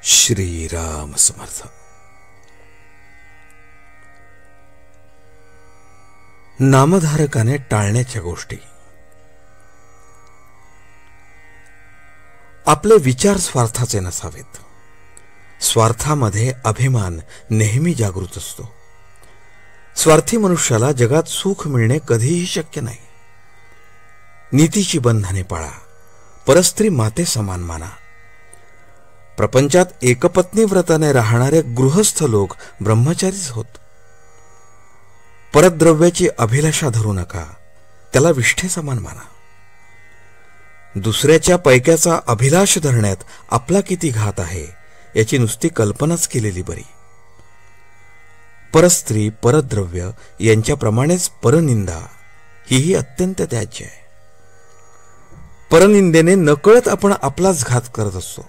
श्रीराम समर्थ. नामधारकाने टाळण्याच्या गोष्टी. आपले विचार स्वार्थाचे नसावेत. स्वार्थामध्ये अभिमान नेहमी जागृत असतो. स्वार्थी मनुष्याला जगात सुख मिळणे कधीही शक्य नाही. नीतीची बंधने पाळा. परस्त्री माते समान माना. प्रपंचात एकपत्नी व्रताने राहणारे गृहस्थ लोक ब्रह्मचारीच होत. परद्रव्याची अभिलाषा धरू नका. त्याला विष्ठे समान माना. दुसऱ्याच्या पैक्याचा अभिलाष धरण्यात आपला किती घात आहे याची नुसती कल्पनाच केलेली बरी. परस्त्री परद्रव्य यांच्याप्रमाणेच परनिंदा हीही अत्यंत त्याज्य आहे. परनिंदेने नकळत आपण आपलाच घात करत असतो.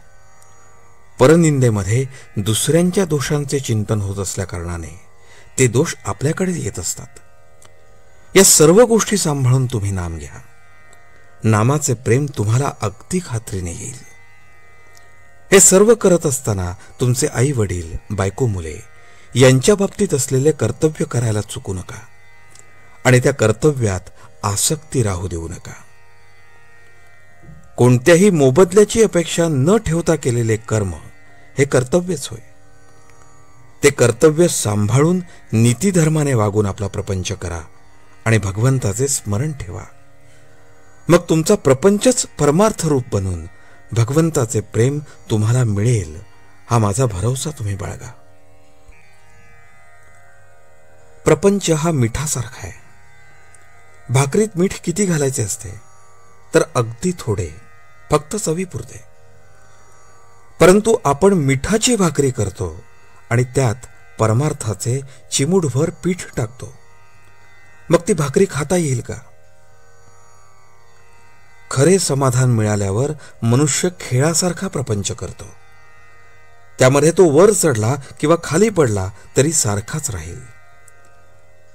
परनिंदेमध्ये दुसऱ्यांच्या दोषांचे चिंतन होत असल्या कारणाने ते दोष आपल्याकडे येत असतात. या सर्व गोष्टी सांभाळून तुम्ही नाम घ्या. नामाचे प्रेम तुम्हाला अगदी खात्रीने येईल. हे सर्व करत असताना तुमचे आई वडील, बायको मुले यांच्या बाबतीत असलेले कर्तव्य करायला चुकू नका आणि त्या कर्तव्यात आसक्ती राहू देऊ नका. कोणत्याही मोबदल्याची अपेक्षा न ठेवता केलेले कर्म हे कर्तव्यच होय. ते कर्तव्य सांभाळून नीतिधर्माने वागून आपला प्रपंच करा आणि भगवंताचे स्मरण ठेवा. मग तुमचा प्रपंचच परमार्थ रूप बनून भगवंताचे प्रेम तुम्हाला मिळेल हा माझा भरवसा तुम्ही बाळगा. प्रपंच हा मिठासारखा आहे. भाकरीत मीठ किती घालायचे असते तर अगदी थोडे, फक्त चवीपुरते. परंतु आपण मिठाची भाकरी करतो आणि त्यात परमार्थाचे चिमूटभर पीठ टाकतो. मग ती भाकरी खाता येईल का? खरे समाधान मिळाल्यावर मनुष्य खेळासारखा प्रपंच करतो. त्यामध्ये तो वर चढला किंवा खाली पडला तरी सारखाच राहील.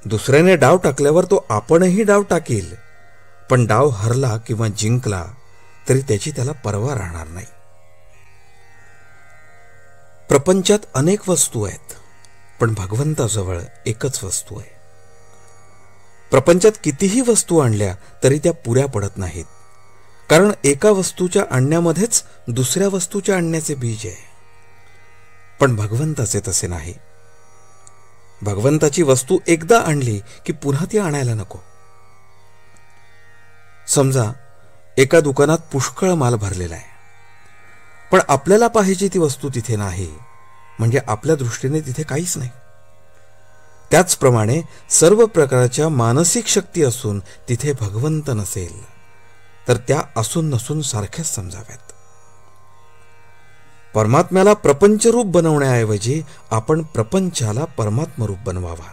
दुसऱ्याने डाव टाकल्यावर तो आपणही डाव टाकील, पण डाव हरला किंवा जिंकला तरी त्याची त्याला पर्वा राहणार नाही. प्रपंचात अनेक वस्तू आहेत, पण भगवंताजवळ एकच वस्तू आहे. प्रपंचात कितीही वस्तू आणल्या तरी त्या पुऱ्या पडत नाहीत, कारण एका वस्तूच्या आणण्यामध्येच दुसऱ्या वस्तूच्या आणण्याचे बीज आहे. पण भगवंताचे तसे नाही. भगवंताची वस्तू एकदा आणली की पुन्हा ती आणायला नको. समजा एका दुकानात पुष्कळ माल भरलेला आहे, पण आपल्याला पाहिजे ती वस्तू तिथे नाही, म्हणजे आपल्या दृष्टीने तिथे काहीच नाही. त्याचप्रमाणे सर्व प्रकारच्या मानसिक शक्ती असून तिथे भगवंत नसेल तर त्या असून नसून सारख्याच समजाव्यात. परमात्म्याला प्रपंचरूप बनवण्याऐवजी आपण प्रपंचाला परमात्मरूप बनवावा.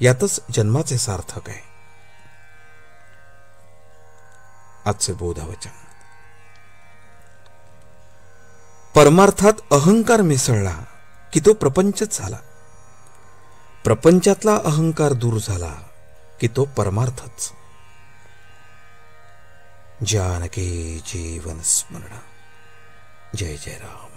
यातच जन्माचे सार्थक आहे. आजचे बोधवचन. परमार्थात अहंकार मिसळला की तो प्रपंचच झाला. प्रपंचातला अहंकार दूर झाला की तो परमार्थच. जानकी जीवन स्मरण. जय जय राम.